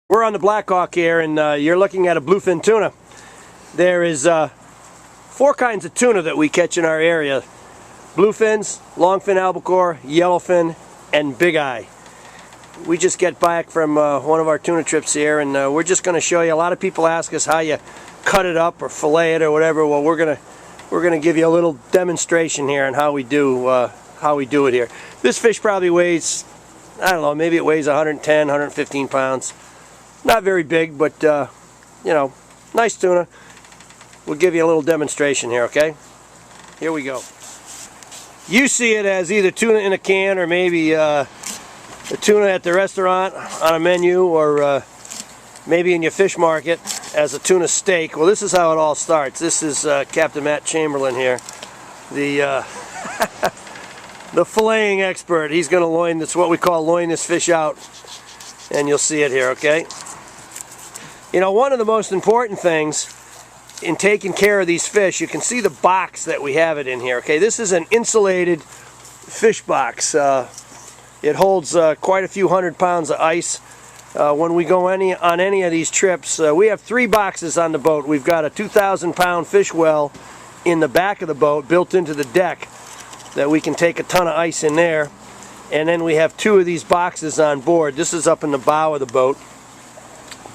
We're on the Black Hawk here, and you're looking at a bluefin tuna. There is 4 kinds of tuna that we catch in our area: bluefins, longfin albacore, yellowfin, and big eye. We just get back from one of our tuna trips here, and we're just going to show you. A lot of people ask us how you cut it up or fillet it or whatever. Well, we're gonna give you a little demonstration here on how we do it here. This fish probably weighs, I don't know, maybe it weighs 110, 115 pounds. Not very big, but you know, nice tuna. We'll give you a little demonstration here, okay? Here we go. You see it as either tuna in a can, or maybe the tuna at the restaurant on a menu, or maybe in your fish market as a tuna steak. Well, this is how it all starts. This is Captain Matt Chamberlain here, the the filleting expert. He's going to loin this, what we call loin this fish out, and you'll see it here, okay? You know, one of the most important things in taking care of these fish, you can see the box that we have it in here, okay? This is an insulated fish box. It holds quite a few 100 pounds of ice. When we go on any of these trips, we have 3 boxes on the boat. We've got a 2,000-pound fish well in the back of the boat built into the deck that we can take a ton of ice in there. And then we have 2 of these boxes on board. This is up in the bow of the boat.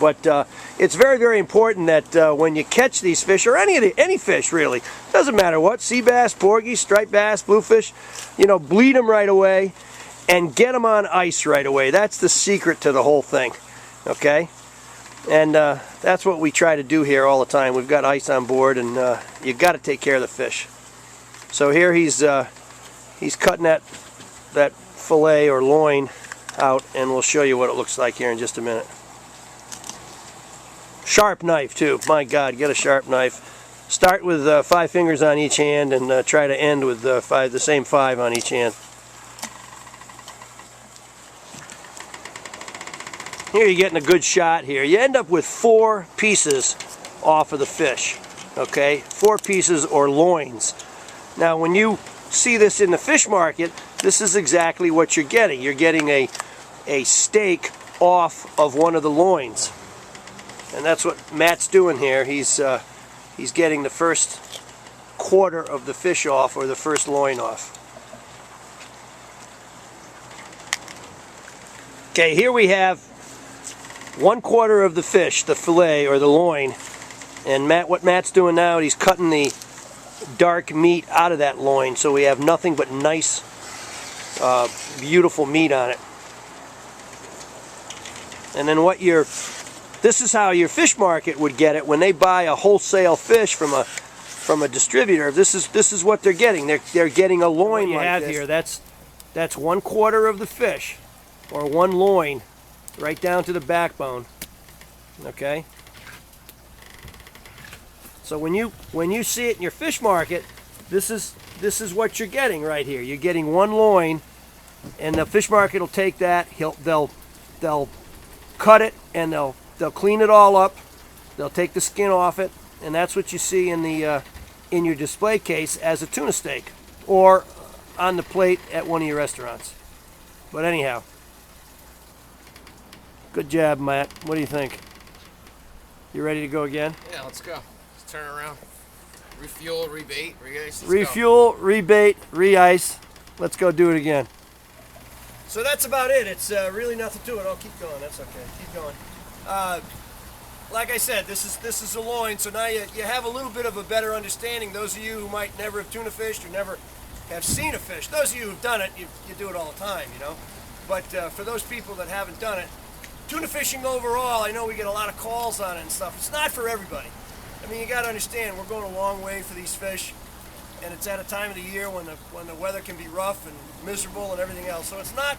But it's very, very important that when you catch these fish, or any fish really, doesn't matter what, sea bass, porgies, striped bass, bluefish, you know, bleed them right away and get them on ice right away. That's the secret to the whole thing, okay? And that's what we try to do here all the time. We've got ice on board, and you've got to take care of the fish. So here he's cutting that fillet or loin out, and we'll show you what it looks like here in just a minute. Sharp knife too. My God, get a sharp knife. Start with 5 fingers on each hand, and try to end with the same 5 on each hand. Here you're getting a good shot here. You end up with 4 pieces off of the fish. Okay, 4 pieces or loins. Now when you see this in the fish market, this is exactly what you're getting. You're getting a steak off of one of the loins. And that's what Matt's doing here. He's getting the first quarter of the fish off, or the first loin off. Okay, here we have 1/4 of the fish, the fillet or the loin. And what Matt's doing now, he's cutting the dark meat out of that loin, so we have nothing but nice, beautiful meat on it. And then this is how your fish market would get it when they buy a wholesale fish from a distributor. This is what they're getting. They're getting a loin. What you have here, that's 1/4 of the fish, or 1 loin, right down to the backbone. Okay. So when you see it in your fish market, this is what you're getting right here. You're getting 1 loin, and the fish market will take that. They'll cut it, and they'll clean it all up. They'll take the skin off it, and that's what you see in your display case as a tuna steak, or on the plate at one of your restaurants. But anyhow, good job, Matt. What do you think? You ready to go again? Yeah, let's go. Let's turn around. Refuel, rebait, re-ice. Refuel, rebait, re-ice. Let's go do it again. So that's about it. It's really nothing to it. I'll keep going. That's okay. Keep going. Like I said, this is a loin, so now you have a little bit of a better understanding. Those of you who might never have tuna fished, or never have seen a fish, those of you who've done it, you do it all the time, you know. But for those people that haven't done it, tuna fishing overall, I know we get a lot of calls on it and stuff. It's not for everybody. I mean, you got to understand, we're going a long way for these fish, and it's at a time of the year when the weather can be rough and miserable and everything else. So it's not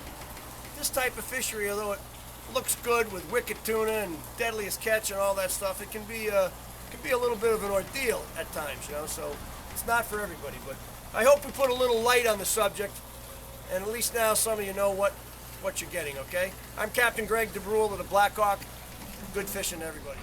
this type of fishery, although it looks good with wicked tuna and deadliest catch and all that stuff. It can be a little bit of an ordeal at times, you know. So it's not for everybody. But I hope we put a little light on the subject, and at least now some of you know what you're getting. Okay, I'm Captain Greg DeBrule of the Black Hawk. Good fishing, everybody.